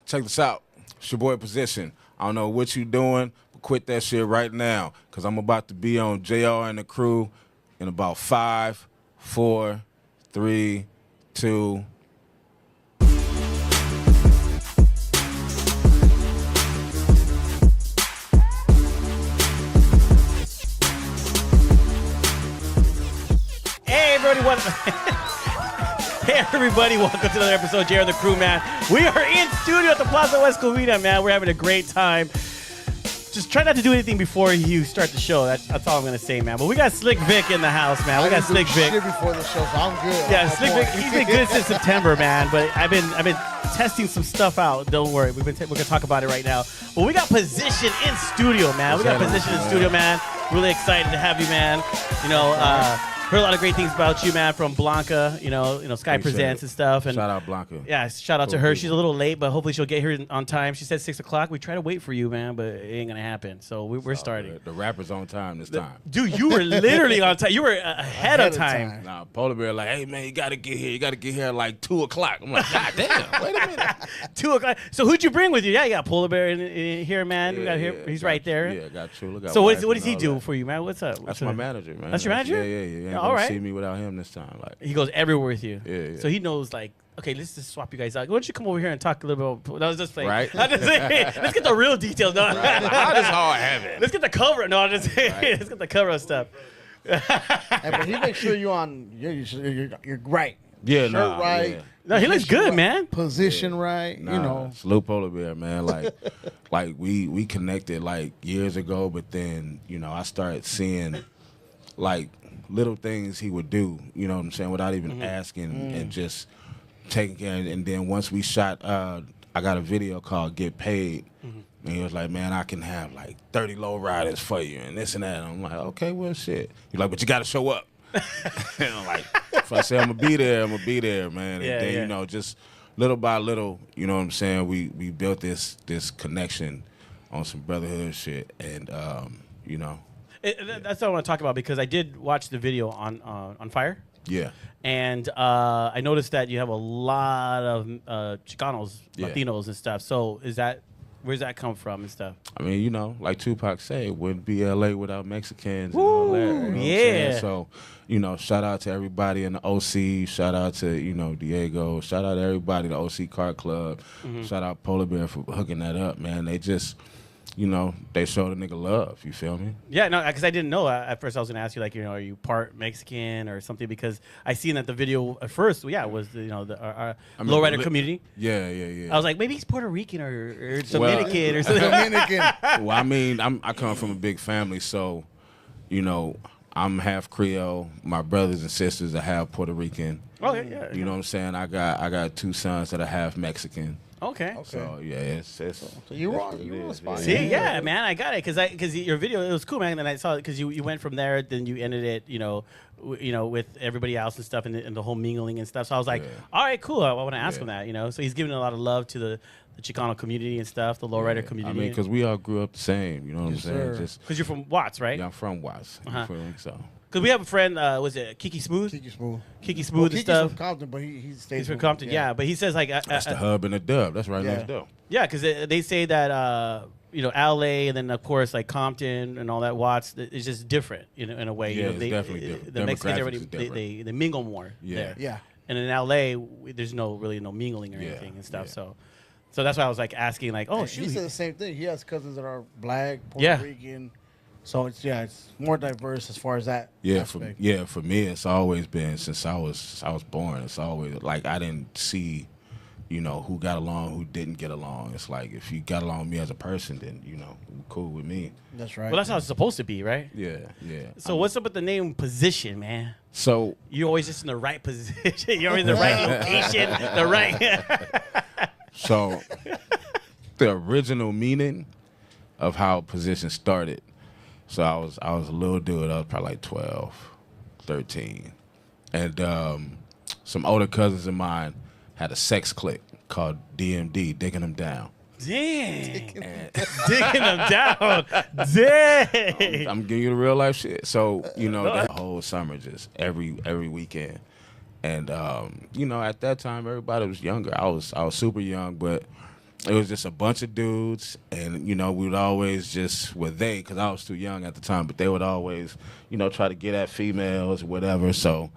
Check this out. It's your boy Position. I don't know what you doing, but quit that shit right now, because I'm about to be on JR and the Crew in about 5, 4, 3, 2. Hey, everybody. Hey, everybody. Welcome to another episode of JR and the Crew, man. We are in studio at the Plaza West Covina, man. We're having a great time. Just try not to do anything before you start the show. That's all I'm going to say, man. But we got Slick Vic in the house, man. We got Slick Vic. Shit before the show, so I'm good. Yeah, Slick Vic, he's been good since September, man. But I've been testing some stuff out. Don't worry. We're going to talk about it right now. But we got Position in studio, man. We got Position in studio, man. Really excited to have you, man. You know, heard a lot of great things about you, man, from Blanca, you know, Sky Presents and stuff. And shout out Blanca. Yeah, shout out to her. She's a little late, but hopefully she'll get here on time. She said 6 o'clock. We try to wait for you, man, but it ain't going to happen. So we're starting. The rapper's on time this time. Dude, you were literally on time. You were ahead of time. Nah, Polar Bear like, hey, man, you got to get here. You got to get here at like 2 o'clock. I'm like, God damn, wait a minute. 2 o'clock. So who'd you bring with you? Yeah, you got Polar Bear in here, man. Yeah, we got here. He's right there. Yeah, got Chula. So what does he do for you, man? What's up? That's my manager, man. That's your manager? Yeah. You ain't all gonna right. see me without him this time. Like, he goes everywhere with you. Yeah. So he knows, like, okay, let's just swap you guys out. Why don't you come over here and talk a little bit about... No, I was just playing. Right. Let's get the real details. No. How does all have it? Let's get the cover. No, I'm just let's get the cover of stuff. Hey, but he makes sure you're right. Yeah, Shirt nah, right. yeah. No, he looks good, right. man. Position right. Nah, You know. Salute Polar Bear, man. Like we connected like years ago, but then, you know, I started seeing like little things he would do, you know what I'm saying, without even asking and just taking care. And then once we shot, I got a video called Get Paid. And he was like, man, I can have like 30 low riders for you and this and that. And I'm like, okay, well, shit. He's like, but you got to show up. And I'm like, if I say I'm going to be there, I'm going to be there, man. And then, you know, just little by little, you know what I'm saying, we built this connection on some brotherhood shit. And, you know. That's what I want to talk about, because I did watch the video on Fire. Yeah. And I noticed that you have a lot of Chicanos, Yeah. Latinos and stuff. So where's that come from and stuff? I mean, you know, like Tupac said, wouldn't be LA without Mexicans and all that. You know what I'm yeah. saying? So, you know, shout out to everybody in the OC. Shout out to, you know, Diego. Shout out to everybody, the OC Car Club. Shout out Polar Bear for hooking that up, man. They just, you know, they showed a nigga love. You feel me? Yeah, no, because I didn't know. At first, I was going to ask you, like, you know, are you part Mexican or something? Because I seen that the video at first, was the, you know, our lowrider community. Yeah. I was like, maybe he's Puerto Rican or Dominican or something. Dominican. Well, I mean, I come from a big family, so, you know, I'm half Creole. My brothers and sisters are half Puerto Rican. Oh, yeah. You know what I'm saying? I got 2 sons that are half Mexican. Okay. So yeah, it's So you were on spot. See, yeah, man, I got it, because your video, it was cool, man. And then I saw it because you went from there, then you ended it, you know, with everybody else and stuff, and the whole mingling and stuff. So I was like, all right, cool. I want to ask him that, you know. So he's giving a lot of love to the Chicano community and stuff, the lowrider community. I mean, because we all grew up the same, you know what I'm saying? Just because you're from Watts, right? Yeah, I'm from Watts. You feel me? So. Because we have a friend, was it Kiki Smooth? Kiki Smooth. Kiki Smooth and stuff. He's from Compton, but he stays He's from Compton, yeah. But he says, like... that's the hub and the dub. That's right next door. Yeah, because they say that, you know, LA and then, of course, like Compton and all that, Watts, it's just different, you know, in a way. Yeah, you know, it's definitely different. The Mexicans, Demographics they mingle more there. Yeah. And in LA, there's really no mingling or anything and stuff. So that's why I was, like, asking, like, oh, shoot. He said the same thing. He has cousins that are black, Puerto Rican. So it's more diverse as far as that. Yeah, aspect. for me, it's always been since I was born. It's always like I didn't see, you know, who got along, who didn't get along. It's like if you got along with me as a person, then you know, cool with me. That's right. Well, that's how it's supposed to be, right? Yeah. So what's up with the name Position, man? So you're always just in the right position. You're always in the right location. The right. So the original meaning of how Position started. So I was a little dude. I was probably like 12, 13. And some older cousins of mine had a sex clique called DMD, Digging Them Down. Damn. Digging them down. Dang. I'm giving you the real life shit. So, you know, that whole summer, just every weekend. And, you know, at that time, everybody was younger. I was super young, but it was just a bunch of dudes, and we would always because I was too young at the time, but they would always try to get at females or whatever. So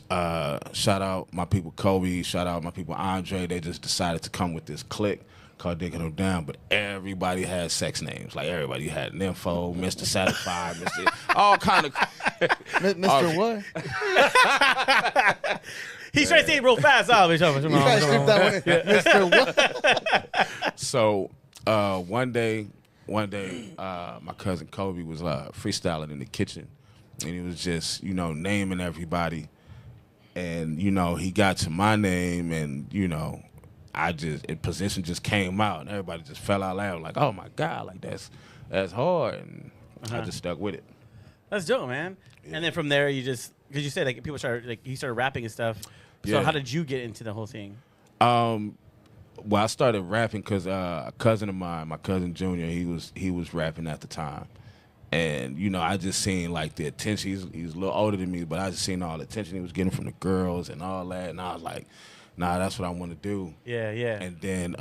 shout out my people Kobe, shout out my people Andre. They just decided to come with this clique called Digging Them Down, but everybody had sex names. Like everybody had Nympho, Mr. Satisfied, Mr. all kind of Mr. What? He's trying to say it real fast. Oh, Mr. What? So one day, my cousin Kobe was freestyling in the kitchen, and he was just naming everybody, and he got to my name, and position just came out, and everybody just fell out loud like, oh my God, like that's hard, and I just stuck with it. That's dope, man. Yeah. And then from there, because you said like people started he started rapping and stuff. So how did you get into the whole thing? Well, I started rapping because a cousin of mine, my cousin Junior, he was rapping at the time, and I just seen like the attention. He's a little older than me, but I just seen all the attention he was getting from the girls and all that, and I was like, nah, that's what I want to do. Yeah, yeah. And then,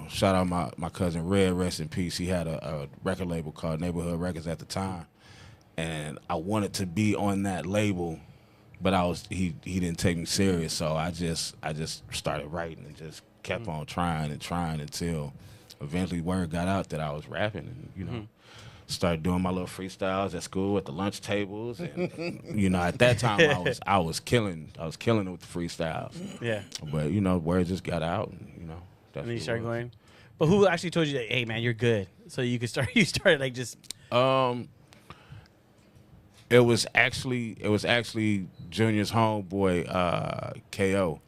shout out my cousin Red, rest in peace. He had a record label called Neighborhood Records at the time, and I wanted to be on that label, but he didn't take me serious, so I just started writing and just kept on trying until eventually word got out that I was rapping, and started doing my little freestyles at school at the lunch tables, and at that time I was killing it with the freestyles. Yeah. But word just got out, and and then you started going. But who actually told you that, hey man, you're good, so you could start? You started like just. It was actually Junior's homeboy, KO,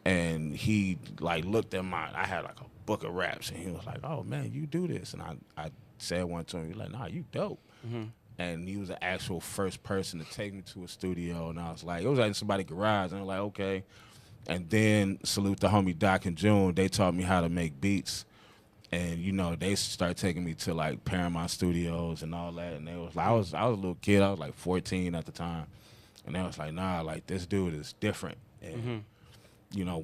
and he like looked at I had like a book of raps, and he was like, "Oh man, you do this," and I said one to him, he was like, "Nah, you dope." And he was the actual first person to take me to a studio, and I was like, it was like in somebody's garage, and I was like, okay. And then salute the homie Doc and June, they taught me how to make beats. And they started taking me to like Paramount Studios and all that, and they was like, I was a little kid, I was like 14 at the time, and they was like, nah, like this dude is different. And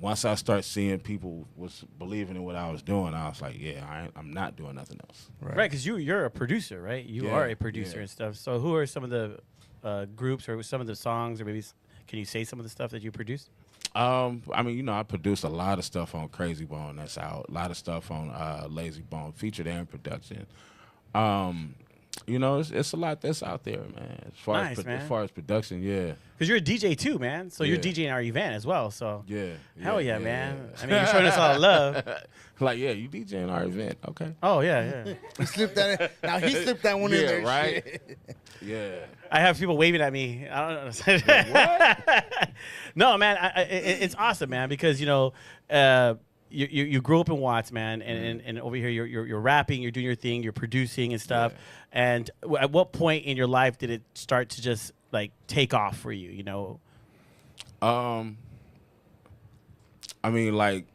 once I started seeing people was believing in what I was doing, I was like, yeah, I'm not doing nothing else. Right, because you're a producer, right? You are a producer and stuff. So who are some of the groups or some of the songs, or maybe can you say some of the stuff that you produced? I mean, I produced a lot of stuff on Crazy Bone that's out. A lot of stuff on Lazy Bone, featured and production. It's a lot that's out there, man. As far as production, yeah. Because you're a DJ too, man. So you're DJing our event as well. So hell yeah, man. Yeah. I mean, you're showing us all love. Like, yeah, you DJing our event, okay? Oh yeah. He slipped that in. Now he slipped that one in there, right? Shit. Yeah. I have people waving at me. I don't know. What? No, man. It's awesome, man, because you grew up in Watts, man, and over here you're rapping, you're doing your thing, you're producing and stuff. Yeah. And at what point in your life did it start to just like take off for you? I mean, like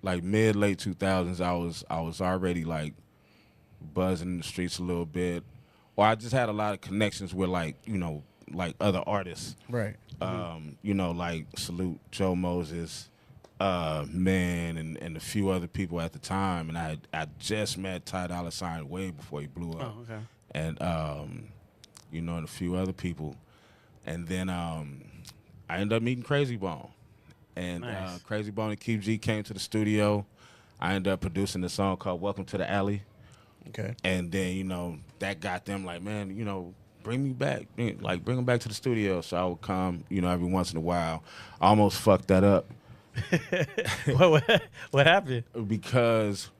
late 2000s, I was already like buzzing in the streets a little bit, or I just had a lot of connections with like other artists, right? Like salute Joe Moses. Man, and a few other people at the time, and I just met Ty Dolla $ign way before he blew up. Oh, okay. And and a few other people, and then I ended up meeting Crazy Bone, and nice. Crazy Bone and Keith G came to the studio. I ended up producing a song called "Welcome to the Alley." Okay. And then that got them like, man, bring me back, like bring them back to the studio. So I would come, every once in a while. I almost fucked that up. What happened? Because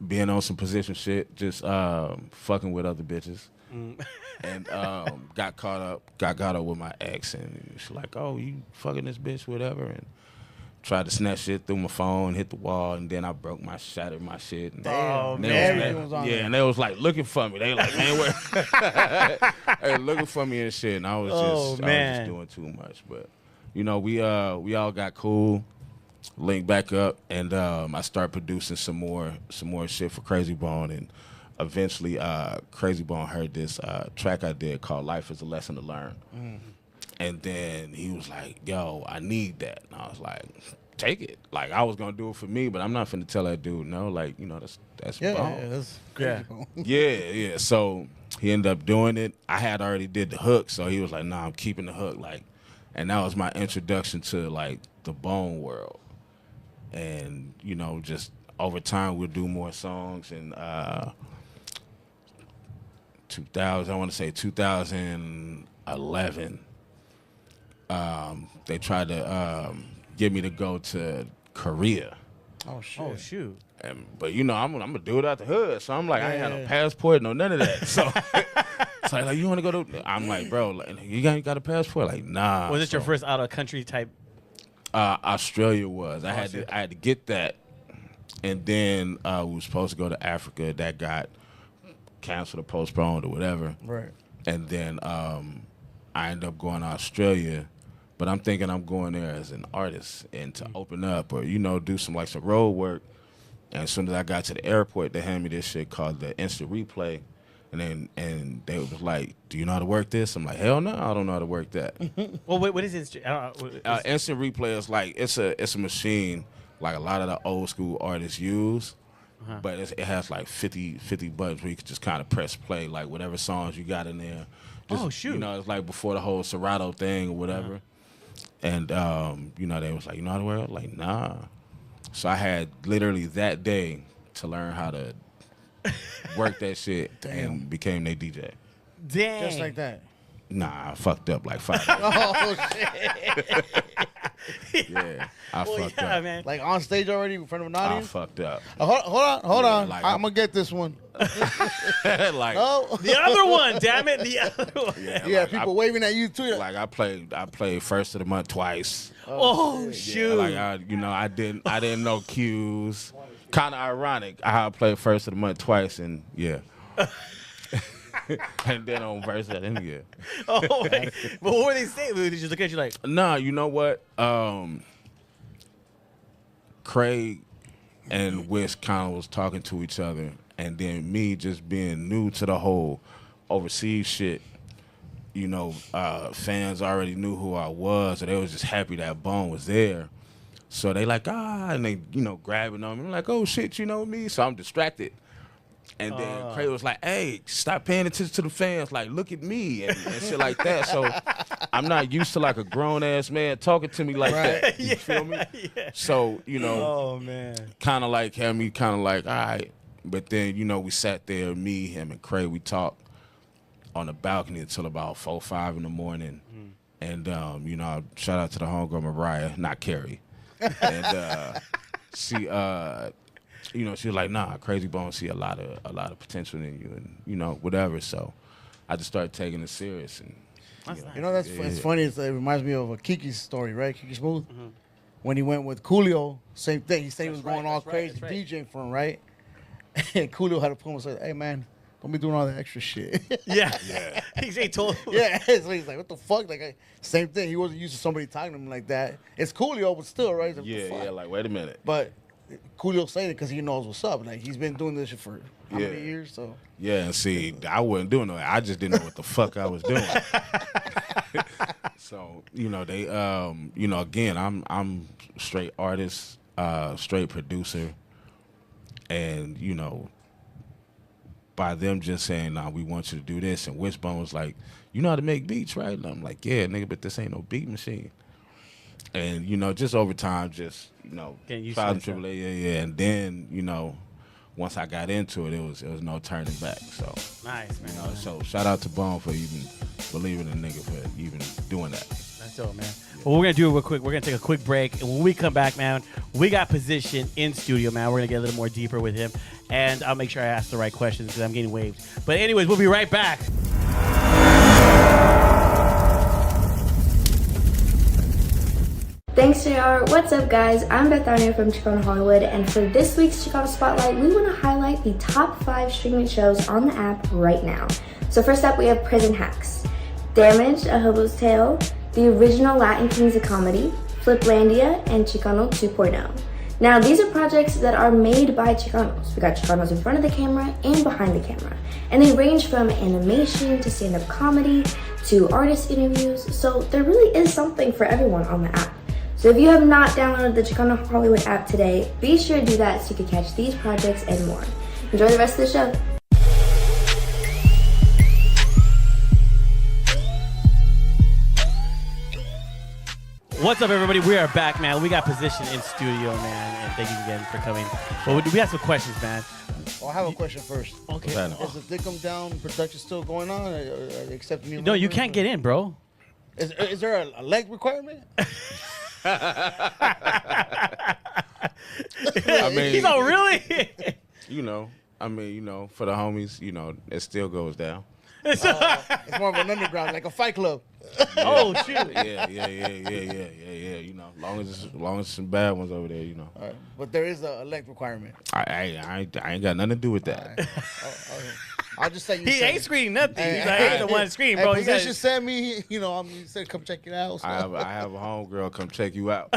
being on some position shit, just fucking with other bitches, and got caught up with my ex, and she's like, "Oh, you fucking this bitch, whatever," and tried to snatch shit through my phone, hit the wall, and then I shattered my shit. And man, and they was like looking for me. They like, man, where? They looking for me and shit, and I was just doing too much, but. We all got cool, linked back up, and I started producing some more shit for Crazy Bone, and eventually Crazy Bone heard this track I did called "Life Is a Lesson to Learn," and then he was like, "Yo, I need that," and I was like, take it. Like, I was gonna do it for me, but I'm not finna tell that dude no. Like, you know, that's Yeah, Bone. that's crazy. Yeah. So he ended up doing it. I had already did the hook, so he was like, "Nah, I'm keeping the hook." Like, and that was my introduction to like the Bone world. And you know, just over time, we'll do more songs. And 2011, they tried to get me to go to Korea. Oh shit. Oh shoot. But you know, I'm gonna do it out the hood. So I'm like, I ain't had no passport, no none of that. So it's like you want to go to? I'm like, bro, like, you got a passport? Like, nah. Was it your first out of country type? Australia was. I had to get that, and then we were supposed to go to Africa. That got canceled or postponed or whatever. Right. And then I ended up going to Australia, but I'm thinking I'm going there as an artist and to open up or, you know, do some road work. And as soon as I got to the airport, they handed me this shit called the instant replay. And they was like, "Do you know how to work this?" I'm like, "Hell no, I don't know how to work that." Well, what is it? Instant replay is like it's a machine like a lot of the old school artists use, but it has like 50 buttons where you can just kind of press play, like whatever songs you got in there. Just, oh shoot! You know, it's like before the whole Serato thing or whatever. And you know, they was like, "You know how to work?" I was like, "Nah." So I had literally that day to learn how to work that shit and became their DJ. Dang. Just like that. Nah, I fucked up like 5 Oh shit. Yeah, I fucked up. Man. Like on stage already in front of an I audience? fucked up. Hold on. like- I'm gonna get this one. Like, No. The other one, damn it, the other one. Yeah, like, people waving at you too. I played first of the month twice. Oh shoot! Like I didn't know cues. Kind of ironic how I played first of the month twice, and yeah. And then on verse that, and yeah. Oh, my. But what were they saying? Did you just look at you like? Nah, you know what? Craig and Wiz kind of was talking to each other, and then me just being new to the whole overseas shit. You know, fans already knew who I was, so they was just happy that Bone was there. So they like, and they, you know, grabbing on me. I'm like, oh shit, you know me? So I'm distracted. And then Craig was like, hey, stop paying attention to the fans. Like, look at me and shit like that. So I'm not used to like a grown-ass man talking to me like that. You feel me? Yeah. So, you know, Oh man. kind of like had me kind of like, all right. But then, you know, we sat there, me, him, and Craig, we talked on the balcony until about 4, 5 in the morning. And, you know, shout out to the homegirl Mariah, not Carrie. And she, you know, she was like, nah, Crazy Bone see a lot of potential in you and, you know, whatever. So I just started taking it serious. And You know, it's funny. It reminds me of a Kiki's story, right? Kiki Smooth. When he went with Coolio, same thing. He said he was going all crazy DJing for him, right? And Coolio had to pull him and say, hey, man, don't be doing all that extra shit. Yeah. He told. Yeah, so he's like, what the fuck? Like, same thing. He wasn't used to somebody talking to him like that. It's Coolio, but still, right? Like, yeah, like, wait a minute. But Coolio saying it because he knows what's up. Like, he's been doing this shit for how many years? So yeah, and see, I wasn't doing that. I just didn't know what the fuck I was doing. So, you know, they, you know, again, I'm straight artist, straight producer, and, you know, by them just saying, nah, we want you to do this, and Wishbone was like, you know how to make beats, right? And I'm like, yeah, nigga, but this ain't no beat machine. And, you know, just over time, just, you know, trials and tribulations, yeah. And then, you know, once I got into it, it was no turning back. So Nice, man. You know, so shout out to Bone for even believing in a nigga for even doing that. That's dope, man. Well, we're gonna do it real quick. We're gonna take a quick break, and when we come back, man, we got Position in studio, man. We're gonna get a little more deeper with him, and I'll make sure I ask the right questions because I'm getting waved. But anyways, we'll be right back. Thanks, JR. What's up, guys? I'm Bethania from Chicano Hollywood, and for this week's Chicano Spotlight, we want to highlight the top 5 streaming shows on the app right now. So first up, we have Prison Hacks, Damaged, A Hobo's Tale, the original Latin Kings of Comedy, Fliplandia, and Chicano 2.0. Now, these are projects that are made by Chicanos. We got Chicanos in front of the camera and behind the camera, and they range from animation to stand-up comedy to artist interviews, so there really is something for everyone on the app. So if you have not downloaded the Chicano Hollywood app today, be sure to do that so you can catch these projects and more. Enjoy the rest of the show. What's up, everybody? We are back, man. We got Position in studio, man, and thank you again for coming. But we have some questions, man. Well, I have a question first. Okay. Is the Dick 'em Down production still going on? Are they accepting new No, you members, can't or- get in, bro. Is there a leg requirement? I mean, He's all really. you know, for the homies, it still goes down. It's more of an underground, like a fight club. Oh shoot. Yeah. Long as some bad ones over there, All right. But there is a leg requirement. I ain't got nothing to do with that. I'll just say you He said ain't it. screening nothing. He's like, I ain't the one screening, bro. Hey, He got Position sent me, he said come check it out. So. I have a homegirl come check you out.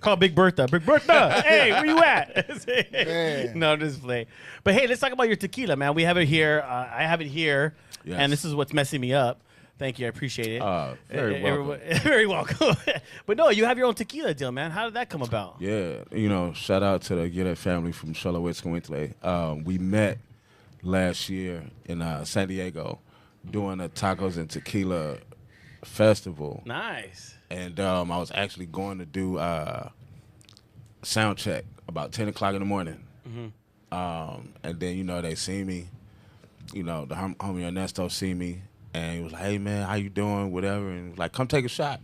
call Big Bertha. Big Bertha, hey, where you at? Man. No, just play. But hey, let's talk about your tequila, man. We have it here. I have it here, Yes. and this is what's messing me up. Thank you, I appreciate it. Very welcome. Very welcome. But no, you have your own tequila deal, man. How did that come about? Yeah, shout out to the Gillette family from Charlotte. We met last year in San Diego doing a tacos and tequila festival. Nice. And I was actually going to do sound check about 10 o'clock in the morning. Mm-hmm. And then, they see me. The homie Ernesto see me. And he was like, hey, man, how you doing? Whatever. And he was like, come take a shot.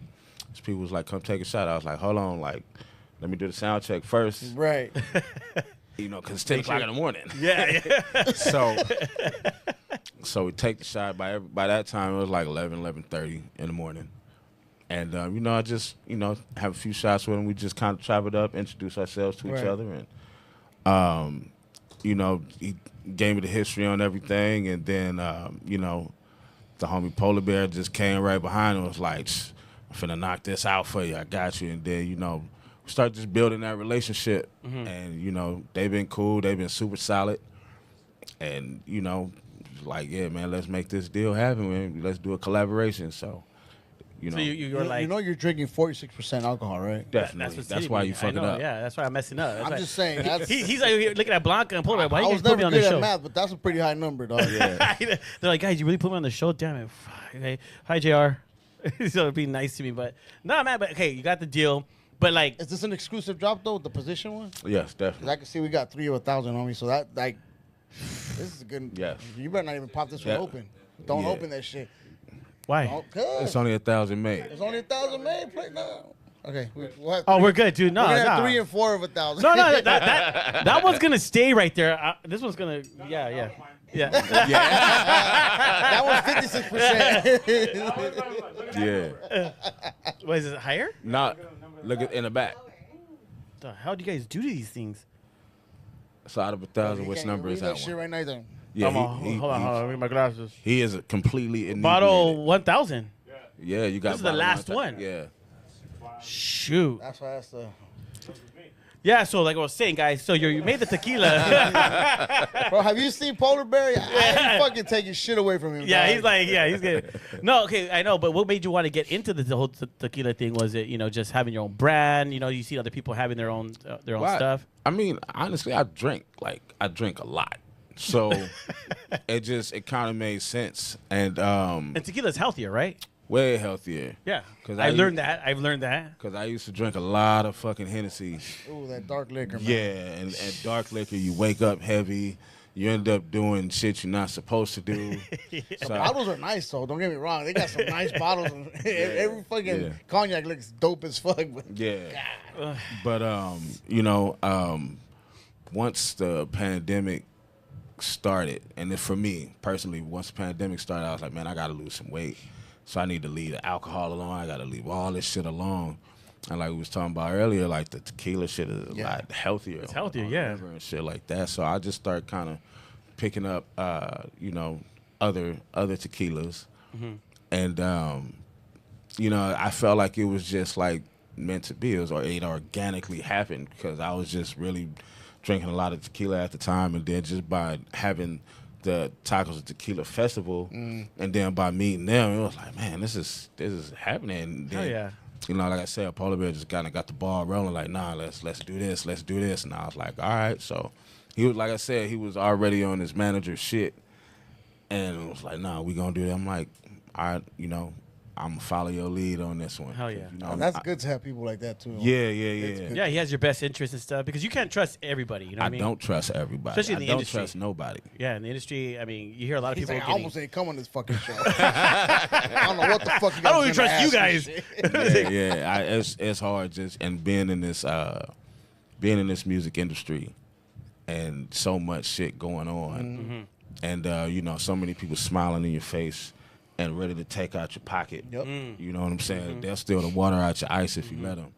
So people was like, come take a shot. I was like, hold on. Like, let me do the sound check first. Right. Because it's 10 o'clock in the morning. Yeah. So we take the shot. By that time, it was like 11:30 in the morning. And, I just, have a few shots with him. We just kind of chop it up, introduce ourselves to each other. And, he gave me the history on everything. And then, the homie Polar Bear just came right behind him and was like, I'm finna knock this out for you. I got you. And then, we start just building that relationship. Mm-hmm. And, they've been cool. They've been super solid. And, like, yeah, man, let's make this deal happen, man. Let's do a collaboration. So, So you're like, you're drinking 46% alcohol, right? definitely. what's That's hitting why me. you I fucking know, up. Yeah, that's why I'm messing up. That's I'm why- just saying. That's, He's like looking at Blanca and Polar Bear. Why I you was guys put me never on the good at show? math, but that's a pretty high number, dog. Yeah. They're like, guys, you really put me on the show? Damn it. Okay. Hi, JR. So be nice to me. But no, man, but okay, you got the deal. But like, Is this an exclusive drop, though, the position one? Yes, 'Cause definitely. I can see we got 3 of 1,000 on me, so that, like, this is a good. Yes. You better not even pop this one Yeah. open. Don't Yeah. open that shit. why? Oh, good. It's only 1,000 made. There's only 1,000 made. Play now. Okay. We'll have Oh, we're good, dude. No, we're gonna have no. 3 and 4 of 1,000. No, that one's gonna stay right there. This one's gonna, yeah. That was 56%. Yeah. What is it higher? Not look at in the back. The hell do you guys do to these things? So out of 1,000, which Can't number read is that that shit one? right now, then. Yeah, Hold on. Read my glasses. he is a completely Bottle inebriated. 1,000. Yeah, you got. This is the bottle last 1,000. one. Yeah. Shoot. That's why that's the. Yeah, so like I was saying, guys, so you made the tequila. Bro, have you seen Polar Bear? I ain't fucking taking shit away from him. Yeah, dog. he's like, yeah, he's good. No, okay, I know, but what made you want to get into the whole tequila thing? Was it, just having your own brand? You see other people having their own Well, stuff. I mean, honestly, I drink a lot, so it kind of made sense and And tequila's healthier, right? way healthier. Yeah, 'Cause I've learned that. Because I used to drink a lot of fucking Hennessy. Ooh, that dark liquor, man. Yeah, and dark liquor, you wake up heavy. You end up doing shit you're not supposed to do. So, Bottles are nice, though. Don't get me wrong. They got some nice bottles. Every fucking Yeah. cognac looks dope as fuck. But yeah. But, once the pandemic started, and then for me, personally, once the pandemic started, I was like, man, I got to lose some weight. So I need to leave the alcohol alone. I got to leave all this shit alone. And like we was talking about earlier, like the tequila shit is a lot healthier. It's healthier, on yeah. liver and shit like that. So I just start kind of picking up, other tequilas, and I felt like it was just like meant to be. It organically happened because I was just really drinking a lot of tequila at the time, and then just by having the Tacos and Tequila Festival, and then by meeting them, it was like, man, this is happening. And then Oh yeah. you know, like I said, Polar Bear just kind of got the ball rolling. Like, nah, let's do this, And I was like, all right. So he was, like I said, he was already on his manager shit, and it was like, nah, we gonna do that. I'm like, all right, you know, I'm gonna follow your lead on this one. Hell yeah. You know, That's good to have people like that too. Yeah. Yeah, he has your best interest and stuff because you can't trust everybody. You know what I mean? don't trust everybody. Especially in the industry. I don't trust nobody. Yeah, in the industry, I mean, you hear a lot of He's people like, I getting... almost ain't come on this fucking show. I don't know what the fuck you guys I don't even trust you guys. It's hard just and being in this music industry and so much shit going on, and you know, so many people smiling in your face and ready to take out your pocket. Yep. You know what I'm saying? They'll steal the water out your ice if you let them.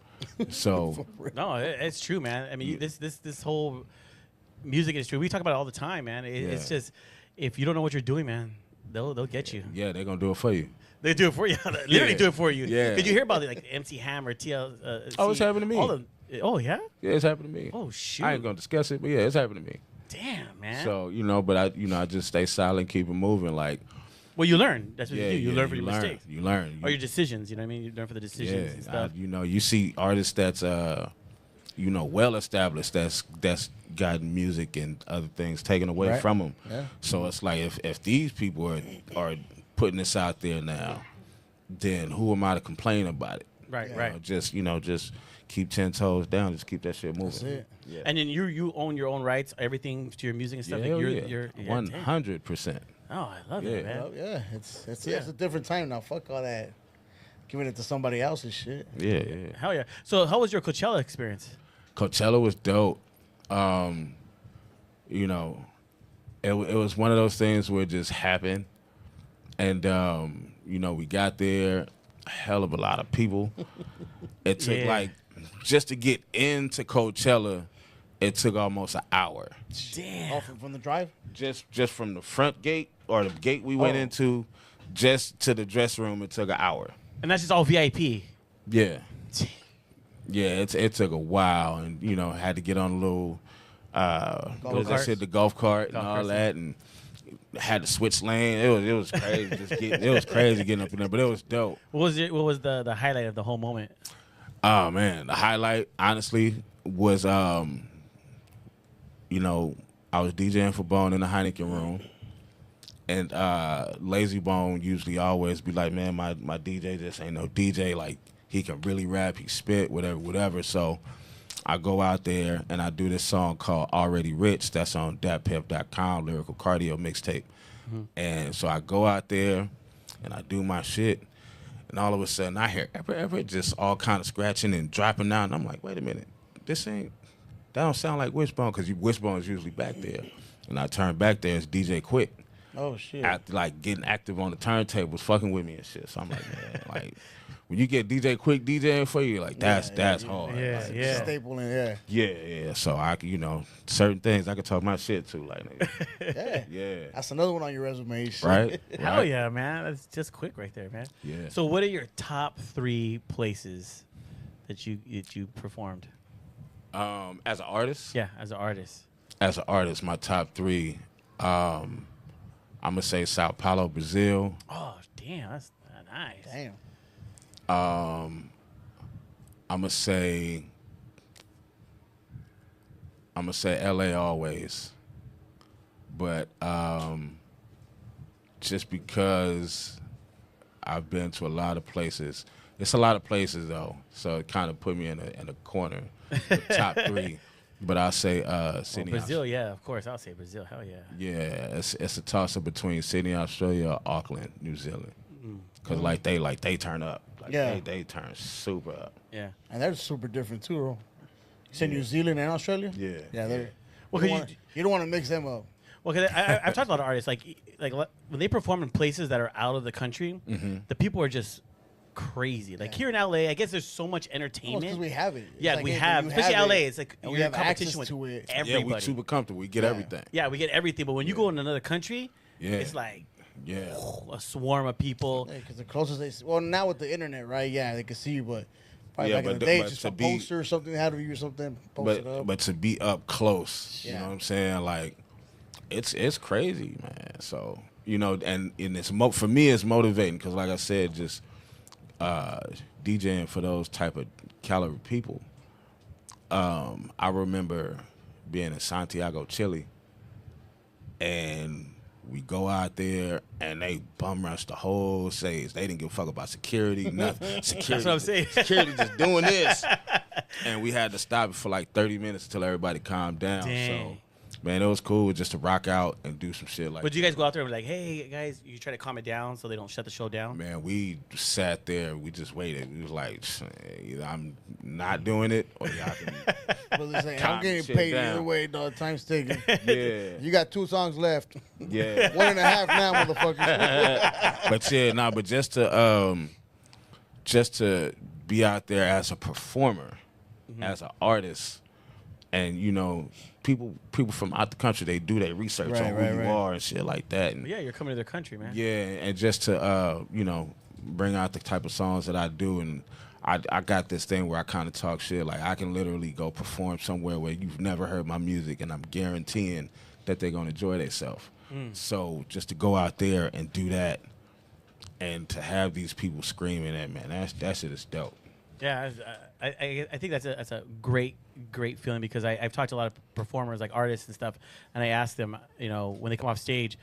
So No, it's true, man. I mean, this whole music industry, we talk about it all the time, man. It's just, if you don't know what you're doing, man, they'll get you. yeah, they're gonna do it for you. They do it for you. Literally do it for you. Yeah. Did you hear about it, like MC Hammer, TL? Oh, it's happened to me. Oh, yeah? Yeah, it's happened to me. Oh, shoot. I ain't gonna discuss it, but yeah, it's happened to me. Damn, man. So, you know, but I just stay silent, keep it moving. Like, well, you learn. That's what you do. You learn from your mistakes. You learn. Or your decisions, you know what I mean? You learn from the decisions and stuff. You know, you see artists that's, you know, well established that's gotten music and other things taken away from them. Yeah. So it's like if these people are putting this out there now, then who am I to complain about it? Right, You right. know, just keep 10 toes down. Just keep that shit moving. That's it. Yeah. And then you own your own rights, everything to your music and stuff. Yeah, like yeah. you're 100%. Oh, I love Yeah. it, man. Well, yeah, it's a different time now. Fuck all that. Giving it to somebody else's shit. Yeah. Hell yeah. So how was your Coachella experience? Coachella was dope. You know, it was one of those things where it just happened. And, you know, we got there, a hell of a lot of people. It took like, just to get into Coachella, it took almost an hour. Damn. Oh, from the drive? Just from the front gate or the gate we went into, just to the dress room, it took an hour. And that's just all VIP. Yeah. Yeah, it took a while, and you know, had to get on a little what is that shit, the golf cart and all that, and had to switch lane. It was crazy. It was crazy getting up in there, but it was dope. What was the highlight of the whole moment? Oh man, the highlight honestly was you know, I was DJing for Bone in the Heineken room, and Lazy Bone usually always be like, man, my DJ just ain't no DJ. Like, he can really rap, he spit, whatever. So I go out there and I do this song called Already Rich. That's on datpiff.com, Lyrical Cardio mixtape. And so I go out there and I do my shit, and all of a sudden I hear Everett just all kind of scratching and dropping down. And I'm like, wait a minute, that don't sound like Wishbone, because Wishbone is usually back there. And I turn back there, it's DJ Quick. Oh, shit. Like getting active on the turntables, fucking with me and shit. So I'm like, man, like, when you get DJ Quick DJing for you, like, that's hard. Yeah, Like, yeah. Staple in, Yeah. So I can, you know, certain things I can talk my shit to, like, nigga. Yeah. That's another one on your resume. Shit. Right? Hell yeah, man. That's just quick right there, man. Yeah. So what are your top 3 places that you performed? As an artist? Yeah, as an artist. As an artist, my top 3, I'm going to say Sao Paulo, Brazil. Oh, damn. That's nice. Damn. I'm gonna say LA always, but just because I've been to a lot of places. It's a lot of places though, so it kind of put me in a corner. The top 3, but I'll say Sydney. Brazil, yeah, of course. I'll say Brazil. Hell yeah. Yeah, it's a toss up between Sydney, Australia, or Auckland, New Zealand. Cause like they turn up, like they turn super up. Yeah. And they're super different too, bro. You said New Zealand and Australia? Yeah. Yeah, they're. Well, You don't want to mix them up. Well, cause I've talked to a lot of artists, like when they perform in places that are out of the country, the people are just crazy. Like here in LA, I guess there's so much entertainment. Because we have it. It's Yeah, like, we hey, have, you especially have LA. it, It's like and you're we in have access competition with to it. everybody. Yeah, we super comfortable. We get everything. Yeah, we get everything. But when you go in another country, it's like a swarm of people. Because the closest well, now with the internet, right? Yeah, they can see you, but probably back in the but day, but just to a be- poster or something had of you or something. Post it up. But to be up close, you Yeah. know what I'm saying? Like, it's crazy, man. So, you know, and it's for me, it's motivating because, like I said, just DJing for those type of caliber people, I remember being in Santiago, Chile, and we go out there and they bum rush the whole stage. They didn't give a fuck about security, nothing. Security, That's what I'm saying. Security just doing this. And we had to stop it for like 30 minutes until everybody calmed down. Dang. So, man, it was cool just to rock out and do some shit like that. But you guys go out there and be like, hey, guys, you try to calm it down so they don't shut the show down? Man, we sat there. We just waited. We was like, either I'm not doing it or y'all can. But listen, I'm calm getting shit paid down. either way, dog. Time's ticking. Yeah. You got 2 songs left. Yeah. 1.5 now, motherfuckers. But yeah, nah, but just to be out there as a performer, as an artist, and you know, people from out the country, they do their research on who you are and shit like that. And Yeah, you're coming to their country, man. yeah, and just to you know, bring out the type of songs that I do, and I got this thing where I kind of talk shit. Like I can literally go perform somewhere where you've never heard my music, and I'm guaranteeing that they're gonna enjoy themselves. So just to go out there and do that, and to have these people screaming at, man, that shit is dope. Yeah, I think that's a great feeling, because I've talked to a lot of performers, like artists and stuff, and I ask them, you know, when they come off stage,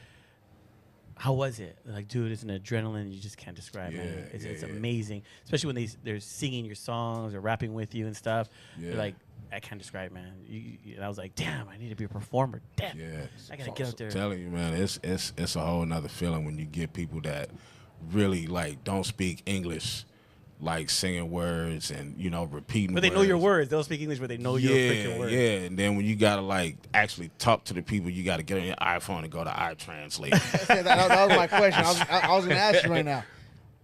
how was it? They're like, dude, it's an adrenaline you just can't describe, man. It's amazing, especially when they're singing your songs or rapping with you and stuff. Yeah. They're like, I can't describe, man. And I was like, damn, I need to be a performer. Damn, Yeah, I gotta get out there. I'm telling you, man, it's a whole nother feeling when you get people that really like don't speak English, like singing words and you know repeating. But they know your words. They'll speak English, but they know your freaking words. Yeah, and then when you gotta like actually talk to the people, you gotta get on your iPhone and go to iTranslate. that was my question. I was going to ask you right now.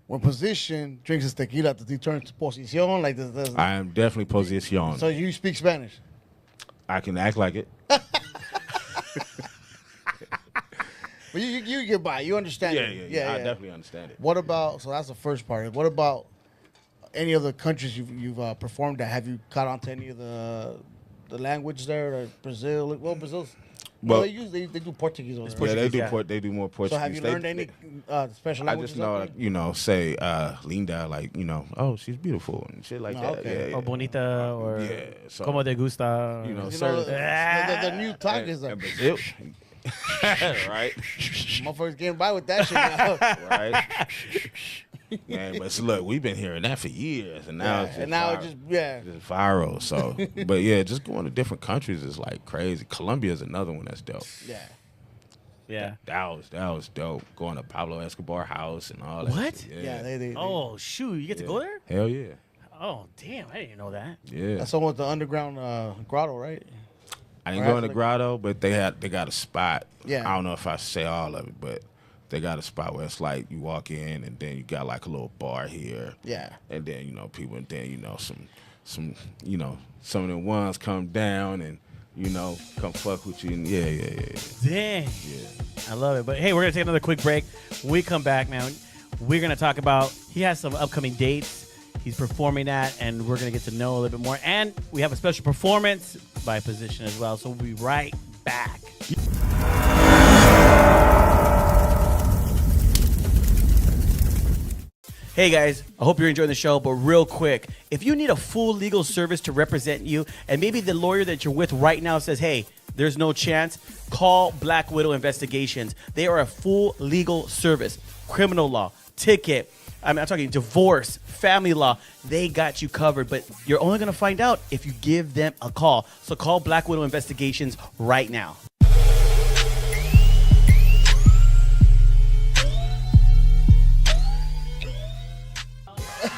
When Position drinks his tequila, does he turn to Position? Like this? I am definitely Position. So you speak Spanish? I can act like it. But you get by. You understand it. Yeah. I definitely understand it. What about, so that's the first part. What about any other countries you've performed at? Have you caught on to any of the language there? Like Brazil? Well, Brazil's, Well, they do Portuguese over there. Yeah, they do. yeah. They do more Portuguese. So have you learned any special I languages? just know, out like, you know, say Linda, like, you know, oh, she's beautiful and shit like that. okay. Yeah, Or bonita, or yeah. So, como te gusta. you know, there? The new talk is like, Brazil, right? motherfuckers getting by with that shit now. Right. Man, but look, we've been hearing that for years, and now it's just just viral. So, but yeah, just going to different countries is like crazy. Colombia is another one that's dope. Yeah. That was dope. Going to Pablo Escobar house and all that. What? Shit. Yeah, they Oh, shoot. You get to go there? Hell yeah. Oh, damn. I didn't know that. Yeah. That's almost the underground grotto, right? I ain't Or going to Africa. Grotto, but they got a spot. Yeah. I don't know if I say all of it, but they got a spot where it's like you walk in and then you got like a little bar here. Yeah. And then, you know, people, and then, you know, some you know, some of the ones come down and, you know, come fuck with you. And yeah. Dang. Yeah. I love it. But hey, we're going to take another quick break. When we come back, man, we're going to talk about, he has some upcoming dates he's performing at, and we're going to get to know a little bit more. And we have a special performance by Position as well. So we'll be right back. Hey guys, I hope you're enjoying the show, but real quick, if you need a full legal service to represent you, and maybe the lawyer that you're with right now says, hey, there's no chance, call Black Widow Investigations. They are a full legal service. Criminal law, ticket, I'm talking divorce, family law, they got you covered, but you're only going to find out if you give them a call. So call Black Widow Investigations right now.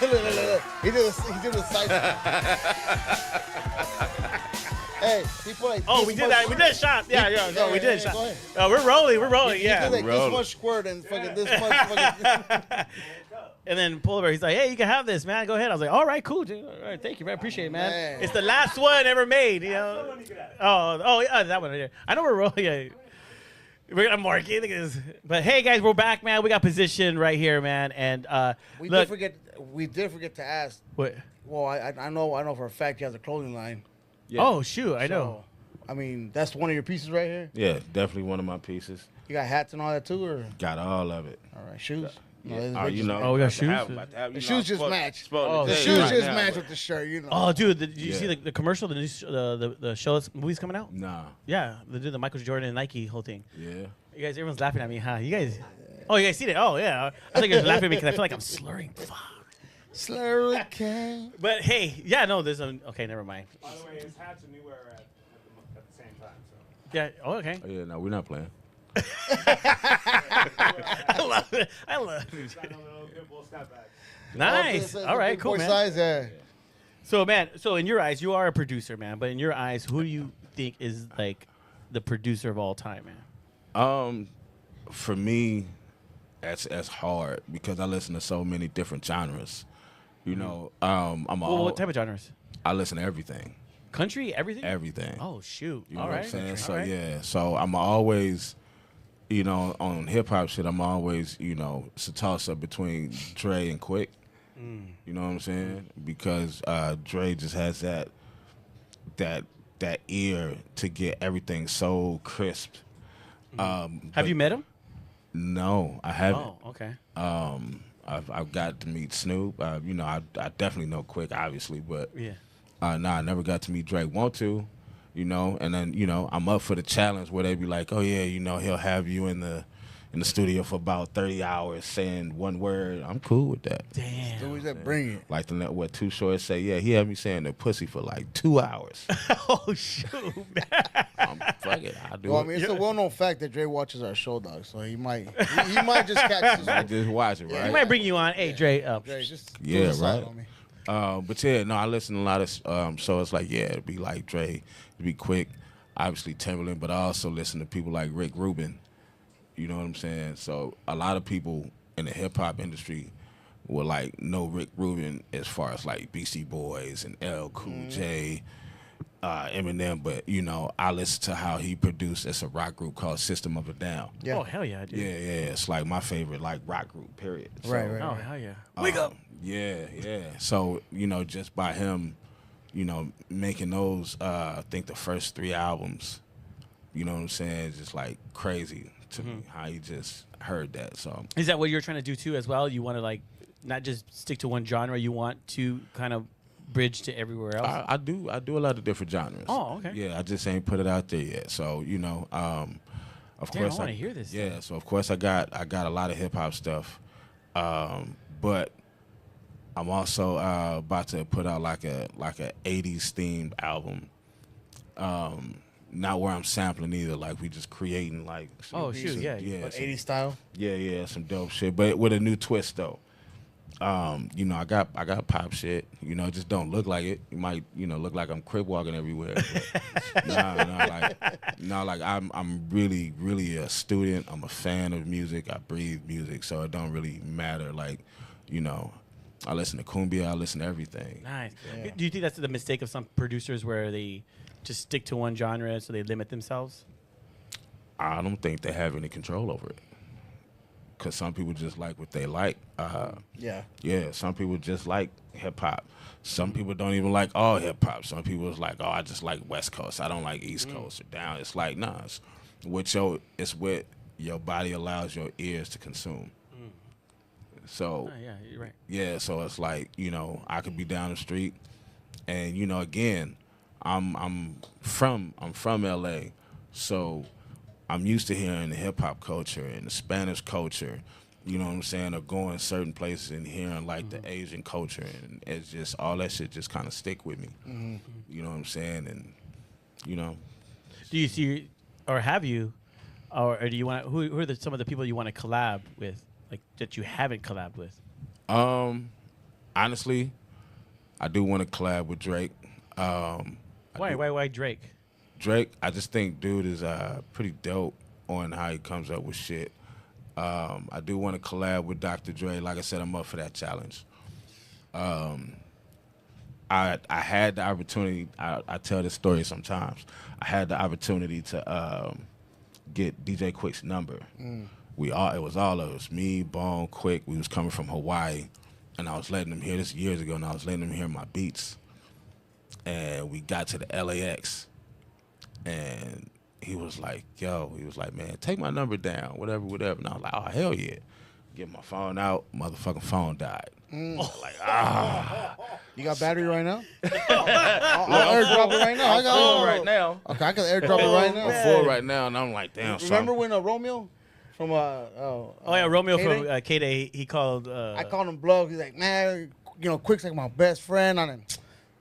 Look. He did a side. Hey, people like. Oh, we did that. We did a shot. Yeah. No, we did a go shot. ahead. We're rolling. He Yeah. did like this much squirt and fucking this much fucking. And then Pulver, he's like, hey, you can have this, man. Go ahead. I was like, all right, cool, dude. All right, thank you, man. Appreciate it, man. It's the last one ever made, you know. Oh, yeah, that one right there. I know we're rolling. Yeah. We're gonna mark it. Look at this. But hey, guys, we're back, man. We got Position right here, man. And We look, did forget to ask. what? Well, I know for a fact he has a clothing line. Yeah. Oh, shoot, I know. So, I mean, that's one of your pieces right here. Yeah, definitely one of my pieces. You got hats and all that too, or Got all of it. all right, shoes. No, you know. Oh, we got shoes? The shoes just match. Oh, The shoes just match with the shirt, you know. Oh, dude, did you see the commercial, the new the show movie's coming out? Nah. Yeah, the Michael Jordan and Nike whole thing. Yeah. You guys, everyone's laughing at me, huh? You guys. Oh, you guys seen it? Oh, yeah. I think you're laughing at me because I feel like I'm slurring. Fuck. Slurricane. But hey, yeah, no, there's a. Okay, never mind. By the way, his hats and new wear at the same time. So. Yeah. Oh, okay. Oh, yeah, no, we're not playing. I love it. I love it. Got a little pitbull snapback. Nice. All right, cool, man. Size, yeah. So, man, so in your eyes, you are a producer, man. But in your eyes, who do you think is like the producer of all time, man? For me, that's hard because I listen to so many different genres. You know, What type of genres? I listen to everything. Country, everything. Everything. Oh shoot! You know All what right. I'm saying? So All right. yeah, so I'm always, you know, on hip hop shit, I'm always, you know, it's a toss up between Dre and Quick. You know what I'm saying? Because Dre just has that ear to get everything so crisp. Have you met him? No, I haven't. Oh, okay. I've got to meet Snoop. You know, I definitely know Quick, obviously, but Yeah. I never got to meet Drake. Want to, you know, and then you know I'm up for the challenge where they be like, oh yeah, you know, he'll have you in the studio for about 30 hours saying one word. I'm cool with that. Damn. So we said bring it. Like what Too Short say, yeah, he had me saying the pussy for like 2 hours. Oh shoot, man. Fuck it, I'll do Well, I it. mean, it's a well-known fact that Dre watches our show, dog. So he might just catch this. I just watch it, He right? might bring you on. Hey, Dre. Dre, just Yeah, throw this out right. on me. But yeah, no, I listen to a lot of so it's like, yeah, it'd be like Dre, it'd be Quick, obviously Timberland, but I also listen to people like Rick Rubin. You know what I'm saying? So a lot of people in the hip hop industry will like know Rick Rubin as far as like BC Boys and L Cool J, Eminem, but you know, I listen to how he produced. It's a rock group called System of a Down. Yeah. Oh hell yeah, dude. Yeah, it's like my favorite like rock group, period. So, Right. Oh hell yeah. Wake up. Yeah. So, you know, just by him, you know, making those, I think the first 3 albums, you know what I'm saying, is just like crazy to me how he just heard that. So Is that what you're trying to do too, as well? You want to like not just stick to one genre. You want to kind of bridge to everywhere else. I do a lot of different genres. Oh, okay. Yeah, I just ain't put it out there yet. So, you know, of Damn, course I wanna hear this Yeah, stuff. so of course I got a lot of hip hop stuff. But I'm also about to put out like a 80s themed album. Not where I'm sampling either, like we just creating like Oh, shoot, yeah. But some- 80s style. yeah, some dope shit, but with a new twist though. You know, I got pop shit. You know, it just don't look like it. You might, you know, look like I'm crib walking everywhere. But like I'm really a student. I'm a fan of music. I breathe music, so it don't really matter. Like, you know, I listen to cumbia. I listen to everything. Nice. Yeah. Do you think that's the mistake of some producers where they just stick to one genre so they limit themselves? I don't think they have any control over it. Because some people just like what they like. Yeah, some people just like hip hop. Some people don't even like all hip hop. Some people is like, oh, I just like West Coast. I don't like East Coast or down. It's like, nah, it's what your body allows your ears to consume. So Oh, yeah, you're right. yeah, so it's like, you know, I could be down the street, and you know, again, I'm from LA, so I'm used to hearing the hip hop culture and the Spanish culture, you know what I'm saying, or going certain places and hearing like the Asian culture, and it's just all that shit just kind of stick with me. You know what I'm saying, and you know, Do you see, or have you, or do you want? Who are some of the people you want to collab with, like that you haven't collabed with? honestly, I do want to collab with Drake. Why Drake? Drake, I just think dude is pretty dope on how he comes up with shit. I do want to collab with Dr. Dre. Like I said, I'm up for that challenge. I had the opportunity. I tell this story sometimes. I had the opportunity to get DJ Quick's number. It was all of us, me, Bone, Quick. We was coming from Hawaii, and I was letting him hear this years ago, and I was letting him hear my beats. And we got to the LAX, and he was like, man, take my number down, whatever. And I was like, oh, hell yeah. Get my phone out, motherfucking phone died. You got battery right now? I'll airdrop it right now. I got full right now. Okay, I can airdrop it right now. I'm full right now, and I'm like, damn. Remember when Romeo from Romeo K-Day? from K-Day, he called. I called him bluff. He's like, man, Quick's like my best friend. And I'm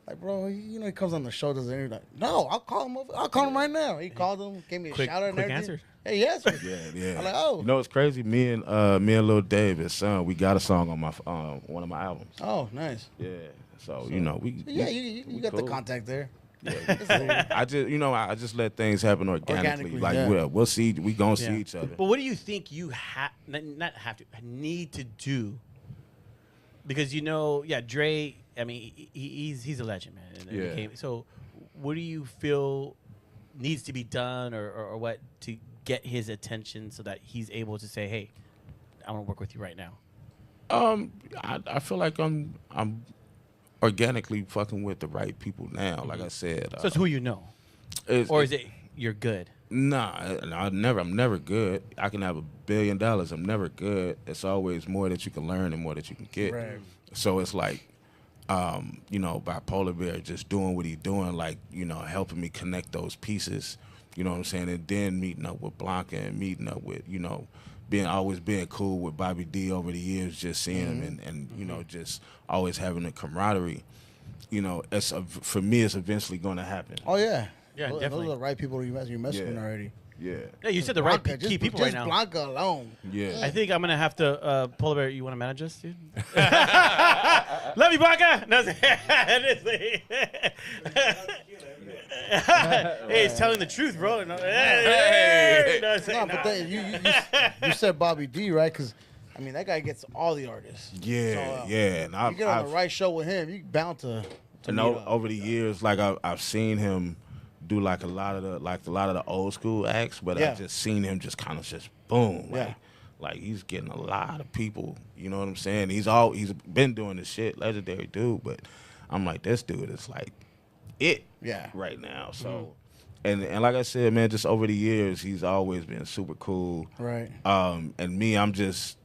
like, bro, he comes on the show, doesn't he? Like, no, I'll call him. I'll call him right now. He called him, gave me a shout out and everything. Answer. Hey, yes. Yeah. I'm like, oh. You know what's crazy? Me and Lil Dave, his son, we got a song on my one of my albums. Oh, nice. Yeah. So we you got cool. the contact there. Yeah, I just let things happen organically. Like we'll see, we gonna see each other. But what do you think you need to do? Because Dre. I mean, he's a legend, man. And so, what do you feel needs to be done, or what to get his attention so that he's able to say, "Hey, I want to work with you right now"? I feel like I'm organically fucking with the right people now. Like I said, So it's who you know, or is it you're good? Nah, I'm never good. I can have $1 billion. I'm never good. It's always more that you can learn and more that you can get. Right. So it's like, Bipolar Bear just doing what he's doing, like, helping me connect those pieces. You know what I'm saying? And then meeting up with Blanca and meeting up with, always being cool with Bobby D over the years, just seeing him and just always having a camaraderie. For me, it's eventually going to happen. Oh, yeah. Yeah, those definitely. are the right people you're messing with already. Yeah. Yeah, you said the right Blanca, key people just right now. Blanca alone. Yeah. I think I'm gonna have to Polar Bear. You want to manage us, dude? Love you, Blanca. No, hey, he's telling the truth, bro. No, But then you said Bobby D, right? Because that guy gets all the artists. Yeah, So, yeah. And you get on the right show with him, you bound to meet up. over the years, like I've seen him do like a lot of the old school acts, but I've just seen him just kind of just boom, like he's getting a lot of people. You know what I'm saying? He's been doing this shit, legendary dude. But I'm like, this dude is like it, right now. So, and like I said, man, just over the years, he's always been super cool, right? And me, I'm just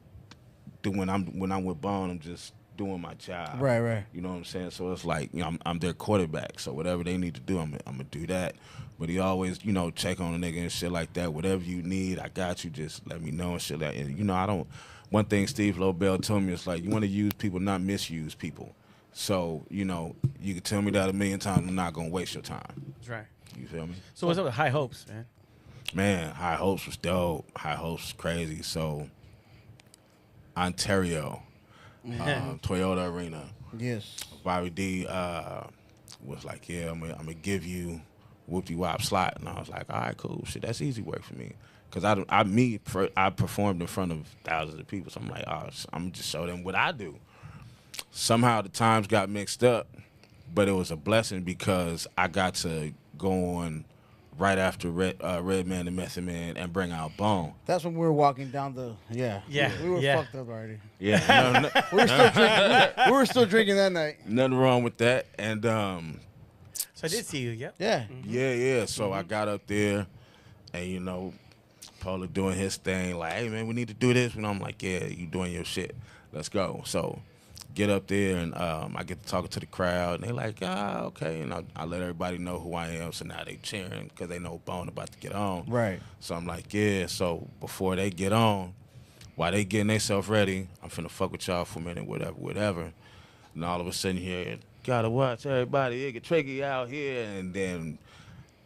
when I'm with Bone, I'm just doing my job. Right. You know what I'm saying? So it's like, I'm their quarterback. So whatever they need to do, I'm gonna do that. But he always, check on a nigga and shit like that. Whatever you need, I got you. Just let me know and shit like that. And I don't. One thing Steve Lobel told me is like, you want to use people, not misuse people. So you can tell me that 1,000,000 times. I'm not gonna waste your time. That's right. You feel me? So what's up with High Hopes, man? Man, High Hopes was dope. High Hopes was crazy. So Ontario. Toyota Arena. Yes. Bobby D was like, yeah, I'm gonna give you whoopty wop slot, and I was like, all right, cool, shit, that's easy work for me, cause I performed in front of thousands of people, so I'm like, oh, I'm gonna just show them what I do. Somehow the times got mixed up, but it was a blessing because I got to go on right after Redman and Method Man and bring out Bone. That's when we were walking down the we were fucked up already. Yeah, we were still drinking that night. Nothing wrong with that. And so I did see you. Yep. Yeah. Yeah. So I got up there, and Paula doing his thing, like, hey man, we need to do this. And I'm like, yeah, you doing your shit. Let's go. So get up there, and I get to talking to the crowd, and they like, okay. And I let everybody know who I am, so now they cheering because they know Bone about to get on. Right. So I'm like, yeah. So before they get on, while they getting themselves ready, I'm finna fuck with y'all for a minute, whatever. And all of a sudden here, gotta watch everybody, it get tricky out here, and then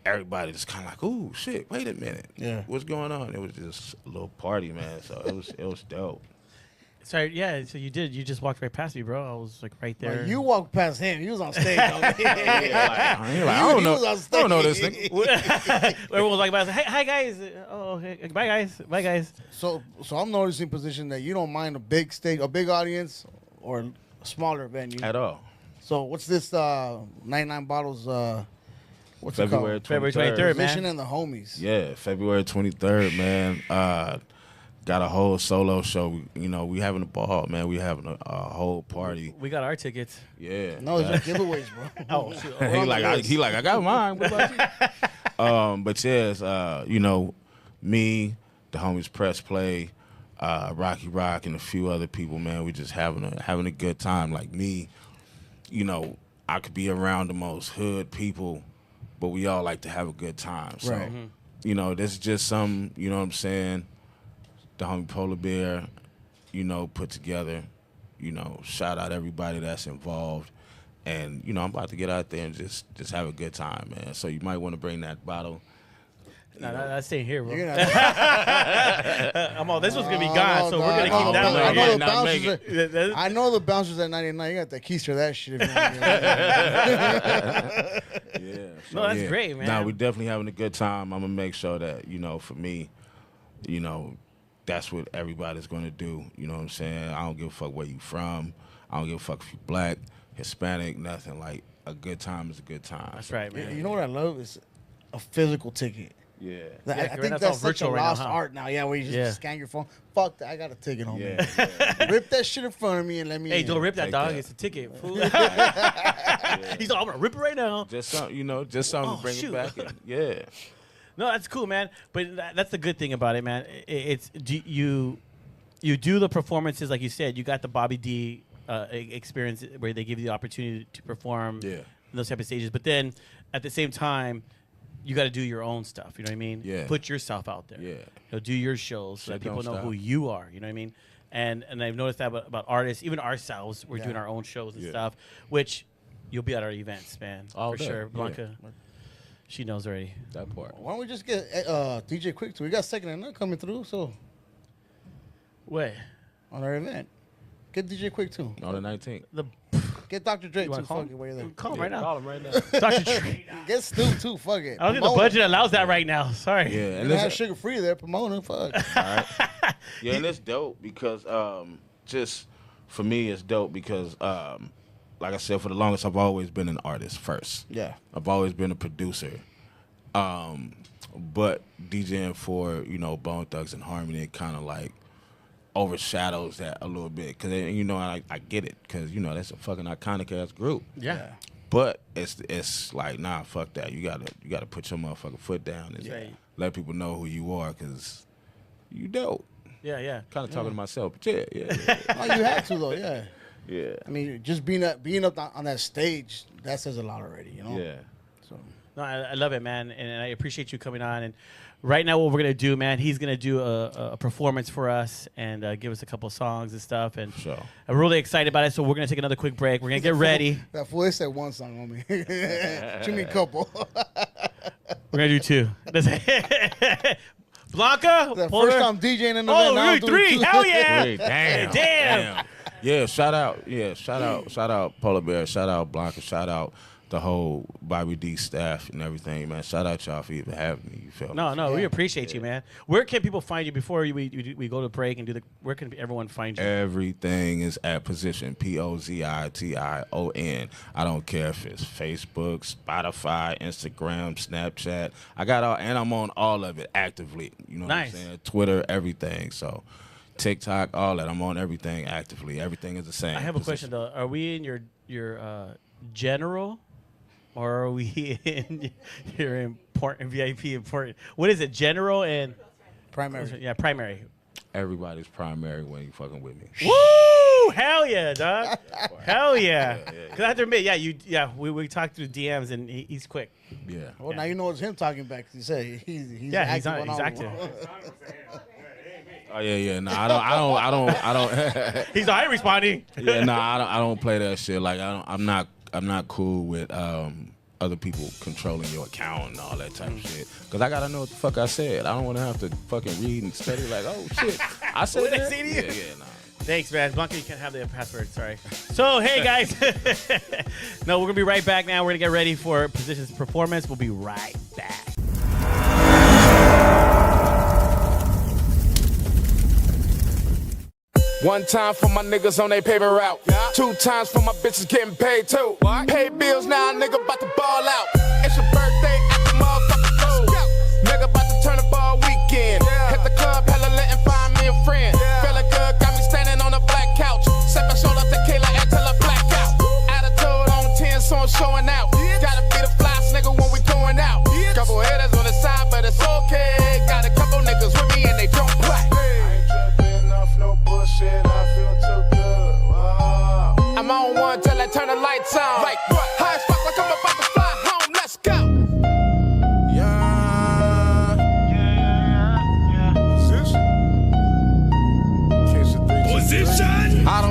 everybody just kind of like, ooh, shit, wait a minute. Yeah. What's going on? It was just a little party, man. So it was dope. Sorry, yeah. So you just walked right past me, bro. I was like right there. Like, you walked past him. He was on stage. I don't know this thing. Everyone was like, hey, hi guys. Oh, hey, bye guys. So I'm noticing position that you don't mind a big stage, a big audience, or a smaller venue At all. So what's this? 99 bottles. What's February it called? 23rd, man. Position and the homies. Yeah, February 23rd, man. Got a whole solo show. We having a ball, man. We having a whole party. We got our tickets. Yeah. No, it's just giveaways, bro. Oh, shoot. he like I got mine. What about you? But yes, me, the homies Press Play, Rocky Rock and a few other people, man. We just having a good time. Like me, you know, I could be around the most hood people, but we all like to have a good time. So, Right. you know, this is just some, you know what I'm saying, the homie Polar Bear, you know, put together. You know, shout out everybody that's involved. And, you know, I'm about to get out there and just have a good time, man. So you might want to bring that bottle. No, that's staying here, bro. You're gonna have This was gonna be gone, so we're gonna no, keep that no, one. I know the Not bouncers. make I know the bouncers at 99. You got the keys for that shit. If you want Yeah. No, that's great, man. Nah, we definitely having a good time. I'm gonna make sure that, you know, for me, you know, that's what everybody's gonna do. You know what I'm saying? I don't give a fuck where you from. I don't give a fuck if you black, Hispanic, nothing. Like, a good time is a good time. That's right, man. You know what I love is a physical ticket. Yeah. I right think now it's that's all such a virtual right now, lost huh? art now. Yeah, where you just scan your phone. Fuck that. I got a ticket on me. Yeah. Rip that shit in front of me and let me Hey, in. don't rip that, Take dog. that. It's a ticket. Fool. He's like, I'm gonna rip it right now. Just something, you know, just something Oh, to bring shoot. it back in. Yeah. No, that's cool, man. But that's the good thing about it, man. You do the performances like you said. You got the Bobby D experience where they give you the opportunity to perform Yeah. in those type of stages. But then at the same time, you got to do your own stuff. You know what I mean? Yeah. Put yourself out there. Yeah. You know, do your shows so that Shit people don't know stop. who you are. You know what I mean? And I've noticed that about artists, even ourselves. We're Yeah. doing our own shows and Yeah. stuff, which you'll be at our events, man, All for day, sure. yeah. Blanca, she knows already. That part. Why don't we just get DJ Quick too? We got second and none coming through, so Wait, on our event, get DJ Quick too. On the 19th. the Get Dr. Dre You too. wanna call Fuck him? it, where there. call him right now. Call him right now. Dr. Tree. Get Stu too. Fuck it. I don't think the budget allows that right now. Sorry. Yeah. And And they have this, sugar free there. Pomona. Fuck. yeah, and it's dope because just for me, it's dope because like I said, for the longest, I've always been an artist first. Yeah. I've always been a producer. But DJing for, you know, Bone Thugs and Harmony, it kind of like overshadows that a little bit. Because, you know, I get it. Because, you know, that's a fucking iconic-ass group. Yeah. But it's like, nah, fuck that. You gotta put your motherfucking foot down and Right. let people know who you are because you dope. Yeah. Kind of talking to myself, but yeah. Oh, you have to though. Yeah. Yeah. I mean, just being up on that stage, that says a lot already. You know. Yeah. So. No, I love it, man, and I appreciate you coming on. And right now, what we're gonna do, man, he's gonna do a performance for us and give us a couple songs and stuff. And Sure. I'm really excited about it. So we're gonna take another quick break. We're gonna get ready. That fool, they said one song on me. Jimmy couple. We're gonna do two. Blanca, The pull first her. time DJing in the Oh, event, now I'm doing three! two. Hell yeah! Great. Damn. Damn. Yeah, shout out Polar Bear, shout out Blanca, shout out the whole Bobby D staff and everything, man. Shout out y'all for even having me. You feel me? No, we appreciate you, man. Where can people find you before we go to break and do the? Where can everyone find you? Everything is at Position, POZITION. I don't care if it's Facebook, Spotify, Instagram, Snapchat. I got all, and I'm on all of it actively. You know Nice. what I'm saying? Twitter, everything. So TikTok, all that. I'm on everything actively. Everything is the same. I have a question though. Are we in your general, or are we in your important VIP important? What is it? General and Primary. yeah, primary. Everybody's primary when you fucking with me. Woo! Hell yeah, dog. Hell yeah. Because I have to admit, we talked through DMs and he's quick. Yeah. Well, now you know it's him talking back. You say he's He's active. on, he's all active. Oh yeah. No, I don't. He's all right responding. Yeah, no, I don't play that shit. Like I'm not cool with other people controlling your account and all that type of shit. Cause I gotta know what the fuck I said. I don't want to have to fucking read and study like, oh shit, I said What they that. say to you? Yeah, nah. Thanks, man. Blanca, you can't have the password. Sorry. So, hey, guys. No, we're going to be right back, man. We're going to get ready for Position's performance. We'll be right back. One time for my niggas on they paper route. 2 times for my bitches getting paid too. Pay bills now, nigga about to ball out. It's your birthday at the motherfucking school. Nigga about to turn the ball weekend. Hit the club, hella lit and find me a friend. Feeling good, got me standing on a black couch. Set my shoulder tequila until I black out. Attitude on 10, so I'm showing out. Gotta be the flyest nigga when we going out. Couple hitters on the side, but it's okay. Got a couple niggas with me and they don't play.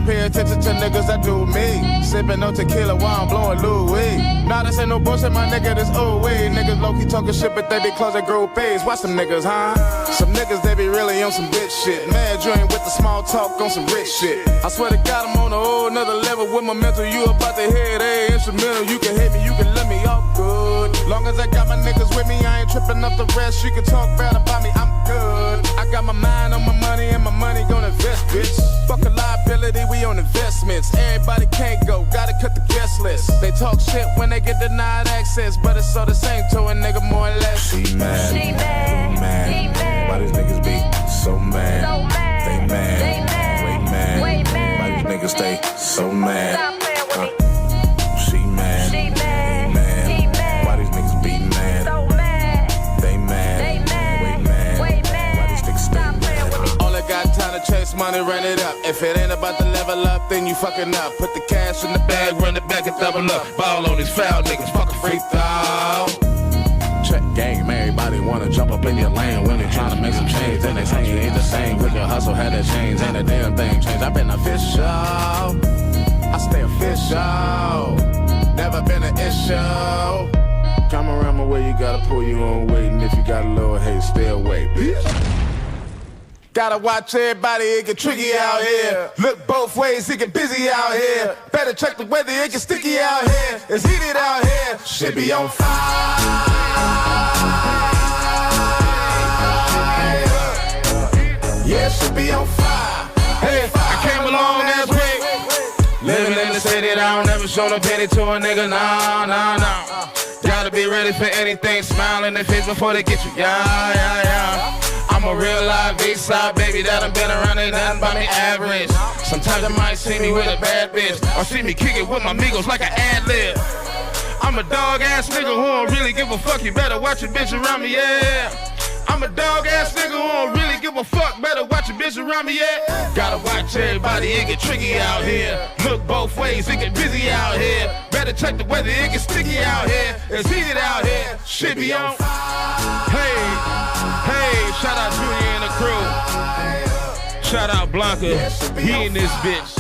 don't pay attention to niggas that do me. Sipping no tequila while I'm blowing Louis. Nah, this ain't no bullshit, my nigga, this old way. Niggas low-key talking shit, but they be closing groupies. Watch them niggas, huh? Some niggas, they be really on some bitch shit. Mad you ain't with the small talk on some rich shit. I swear to God, I'm on a whole nother level with my mental. You about to hear they instrumental. You can hit me, you can let me all good. Long as I got my niggas with me, I ain't tripping up the rest. You can talk bad about me, I'm good. I got my mind on my money and my money gonna invest, bitch. Fuck a liability, we on investments. Everybody can't go, gotta cut the guest list. They talk shit when they get denied access, but it's all the same to a nigga more or less. She mad, she mad. Why these niggas be so mad? They mad, way mad. Why these niggas stay so mad? She mad, he mad. Why these niggas be mad? They mad, way mad. Why these niggas stay mad? All I got time to chase money, run it up. If it ain't about to level up, then you fucking up. Put the cash in the bag, run it back and double up. Ball on these foul niggas, fuck a free throw. Check game, everybody wanna jump up in your lane. When they tryna make some change, then they say you ain't the same. Quick your hustle had that change, ain't a damn thing changed. I been official, I stay official. Never been an issue. Come around my way, you gotta pull your own weight. And if you got a little hate, stay away, bitch. Gotta watch everybody, it get tricky out here. Look both ways, it get busy out here. Better check the weather, it get sticky out here. It's heated out here, shit be on fire. Yeah, shit be on fire. Hey, I came a long ass way. Living in the city that I don't ever show no pity to a nigga, nah. Gotta be ready for anything, smile in their face before they get you, yeah. I'm a real live Eastside baby that done been around, ain't nothing but me average. Sometimes you might see me with a bad bitch, or see me kick it with my amigos like an ad-lib. I'm a dog-ass nigga who don't really give a fuck, you better watch your bitch around me, yeah. I'm a dog-ass nigga who don't really give a fuck, better watch your bitch around me, yeah. Gotta watch everybody, it get tricky out here. Look both ways, it get busy out here. Better check the weather, it get sticky out here. It's heated out here, shit be on. Hey, shout out Junior and the crew. Shout out Blanca, he in this bitch.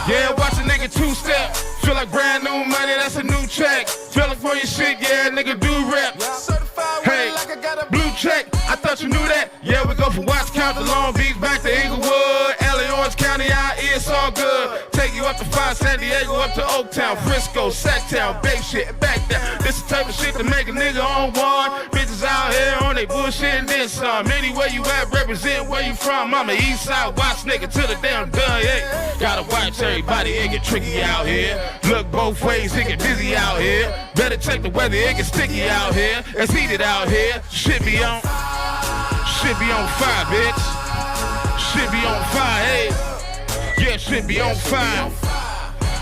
Yeah, watch a nigga two-step. Feel like brand new money, that's a new check. Feeling for your shit, yeah, nigga do rep. Hey, blue check, I thought you knew that. Yeah, we go from Watts County to Long Beach, back to Inglewood, LA, Orange County, it's all good. Take you up to 5, San Diego, up to Oaktown, Frisco, Sacktown, Bay shit, back down. This the type of shit to make a nigga on one. Bitches out here on they bullshit and then some. Anywhere you at, represent where you from. I'm an east side Watts nigga to the damn done, yeah. Gotta watch everybody, it get tricky out here. Look both ways, it get busy out here. Better check the weather, it get sticky out here. It's heated out here, shit be on fire, bitch. Shit be on fire, hey. Yeah, shit be on fire.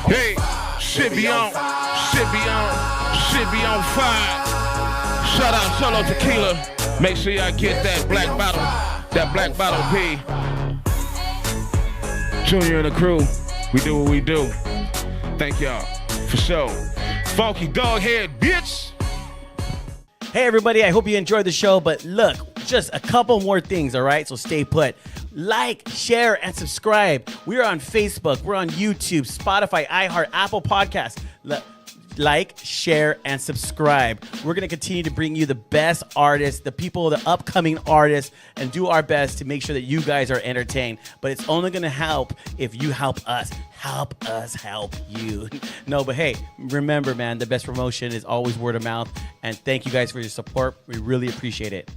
Hey, shit be on fire. Shout out Solo Tequila. Make sure y'all get that black bottle P. Junior and the crew, we do what we do. Thank y'all, for sure. Funky dog head, bitch. Hey everybody, I hope you enjoyed the show, but look, just a couple more things, all right? So stay put. Like, share, and subscribe. We're on Facebook, we're on YouTube, Spotify, iHeart, Apple Podcasts. Like, share, and subscribe. We're going to continue to bring you the best artists, the people, the upcoming artists, and do our best to make sure that you guys are entertained. But it's only going to help if you help us. Help us help you. No, but hey, remember, man, the best promotion is always word of mouth. And thank you guys for your support. We really appreciate it.